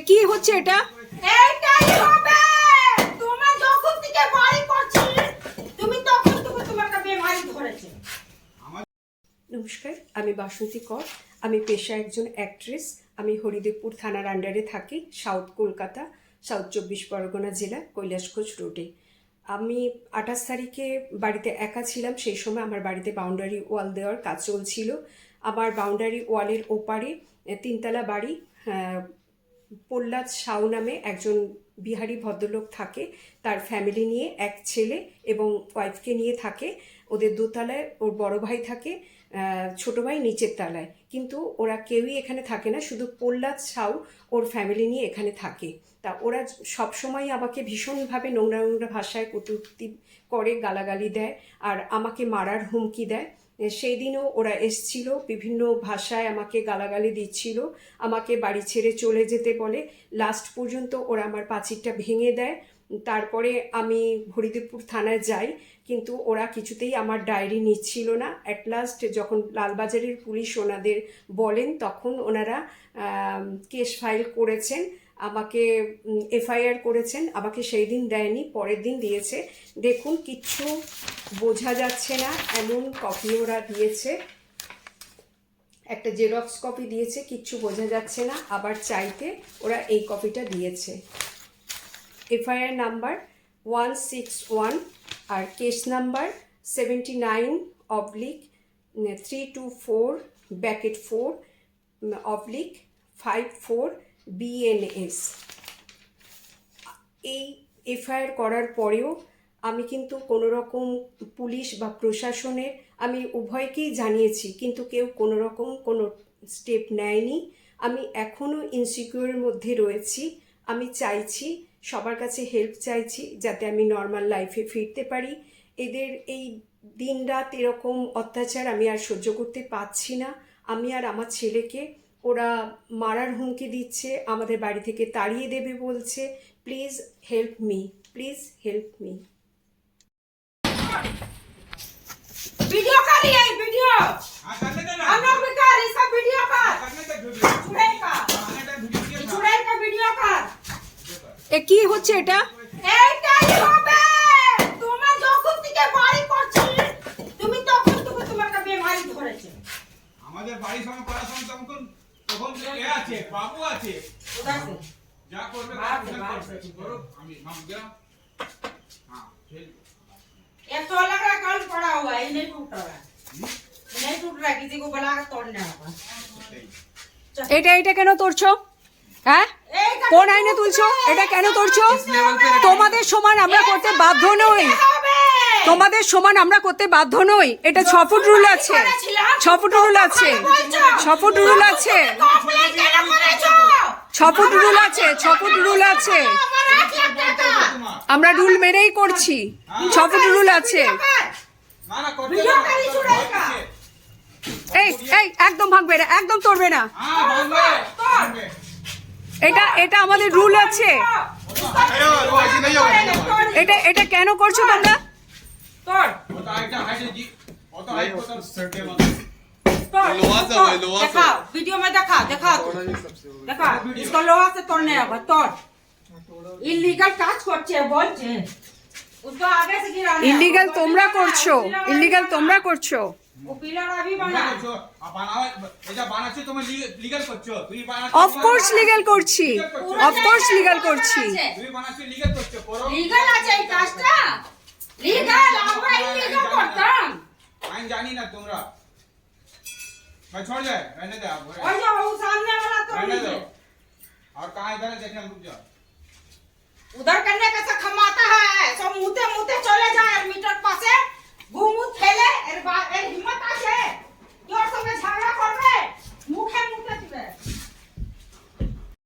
কি হচ্ছে এটা? এইটাই হবে। তোমার যখন থেকে বাড়ি করছি তুমি তখন থেকে তোমার একটা বেমারি ধরেছে। নমস্কার, আমি বাসন্তী কর। আমি পেশা একজন অ্যাক্ট্রেস। আমি হরিদেবপুর থানার আন্ডারে থাকি, সাউথ কলকাতা, সাউথ 24 পরগনা জেলা, কৈলাসখোজ রোডে। আমি 28 তারিখে বাড়িতে একা ছিলাম। সেই সময় আমার বাড়িতে বাউন্ডারি ওয়াল দেওয়ার কাজ চলছিল। আমার বাউন্ডারি ওয়ালের ওপারে তিনতলা বাড়ি, প্রহ্লাদ সাউ নামে একজন বিহারি ভদ্রলোক থাকে। তার ফ্যামিলি নিয়ে, এক ছেলে এবং ওয়াইফকে নিয়ে থাকে। ওদের দোতলায় ওর বড় ভাই থাকে, ছোট ভাই নিচের তলায়। কিন্তু ওরা কেউই এখানে থাকে না, শুধু প্রহ্লাদ সাউ ওর ফ্যামিলি নিয়ে এখানে থাকে। তা ওরা সবসময় আমাকে ভীষণভাবে নোংরা নোংরা ভাষায় কটূক্তি করে, গালাগালি দেয় আর আমাকে মারার হুমকি দেয়। সেই দিনও ওরা এসছিল, বিভিন্ন ভাষায় আমাকে গালাগালি দিচ্ছিল, আমাকে বাড়ি ছেড়ে চলে যেতে বলে। লাস্ট পর্যন্ত ওরা আমার পাঁচিরটা ভেঙে দেয়। তারপরে আমি হরিদেবপুর থানায় যাই, কিন্তু ওরা কিছুতেই আমার ডায়েরি নিচ্ছিল না। অ্যাট লাস্ট যখন লালবাজারের পুলিশ ওনাদের বলেন, তখন ওনারা কেস ফাইল করেছেন, আমাকে এফআইআর করেছেন। আমাকে সেই দিন দেয়নি, পরের দিন দিয়েছে। দেখুন, কিচ্ছু বোঝা যাচ্ছে না এমন কপি ওরা দিয়েছে, একটা জেরক্স কপি দিয়েছে, কিচ্ছু বোঝা যাচ্ছে না। আবার চাইতে ওরা এই কপিটা দিয়েছে। এফআইআর নাম্বার 161 আর কেস নাম্বার 79/324/4/54 BNS। এই এফআইআর করার পরেও আমি কিন্তু কোনো রকম পুলিশ বা প্রশাসনের, আমি উভয়কেই জানিয়েছি, কিন্তু কেউ কোনো রকম কোনো স্টেপ নেয়নি। আমি এখনও ইনসিকিউরের মধ্যে রয়েছি। আমি চাইছি, সবার কাছে হেল্প চাইছি, যাতে আমি নর্মাল লাইফে ফিরতে পারি। এদের এই দিনরাত এরকম অত্যাচার আমি আর সহ্য করতে পারছি না। আমি আর আমার ছেলেকে ওরা মারার হুমকি দিচ্ছে, আমাদের বাড়ি থেকে তাড়িয়ে দেবে বলছে। Please help me, please help me. Video कर लिया है वीडियो। हां करने दे ना। हम लोग भी कर इसका वीडियो कर। करने दे वीडियो। चुड़ैल का। करने दे वीडियो। चुड़ैल का वीडियो कर। কি হচ্ছে এটা? এইটাই হবে। তোমার যখন থেকে বাড়ি করছি তুমি তখন থেকে তোমার একটা বেমারি ধরেছে। আমাদের বাড়ির সামনে করার সময় তখন এ আছে, বাবু আছে। उधर से যা করবে बाहर से, করবে, बाहर से। করো। আমি নাম গেলাম। हां खेल। ये तो लग रहा है कल पड़ा हुआ है, ये नहीं टूट रहा है। ये नहीं टूट रहा है, किसी को बुला के तोड़ने होगा। এটা কেন তুলছো? হ্যাঁ, কোন আইনে তুলছো? এটা কেন তুলছো? তোমাদের সমান আমরা করতে বাধ্য নই, তোমাদের সমান আমরা করতে বাধ্য নই। এটা 6 ফুট রুল আছে, 6 ফুট রুল আছে, 6 ফুট রুল আছে, 6 ফুট রুল আছে, 6 ফুট রুল আছে। আমরা রুল মেনেই করছি, 6 ফুট রুল আছে। না না করতে वीडियो करी चुड़ैल का। এই এই একদম ভাঙবে না, একদম তোড়বে না। हां भागবে भागবে। এটা আমাদের রুল আছে। वो ऐसे नहीं होगा। এটা কেন করছো তোমরা? तोड़ वो तो आइटा हाइट जी। वो तो हाइट को तो सटे मत। तोड़ लोहा से तोड़। है, लोहा से। देखा वीडियो में देखा देखा इसको लोहा से तोड़ने होगा। तोड़ इलीगल কাজ করছে বলছে, उसको आगे से गिराना है। ইলিগাল তোমরা করছো, ইলিগাল তোমরা করছো। वो पिलर अभी बना है। এটা বানাচ্ছো তুমি লিগ্যাল করছো, তুমি বানাচ্ছো। অফ কোর্স লিগ্যাল করছি, অফ কোর্স লিগ্যাল করছি। তুমি বানাচ্ছো লিগ্যাল করছো, করো। লিগ্যাল আছে এই কাজটা, লিগ্যাল। আমরা ইলিগাল করতাম। আইন জানি না তোমরা। भाई छोड़ जाए, रहने दे आप। और जो वो सामने वाला तो रहने दो। नहीं। और कहाँ इधर है देखने, रुक जाओ। उधर करने का से खमाता है,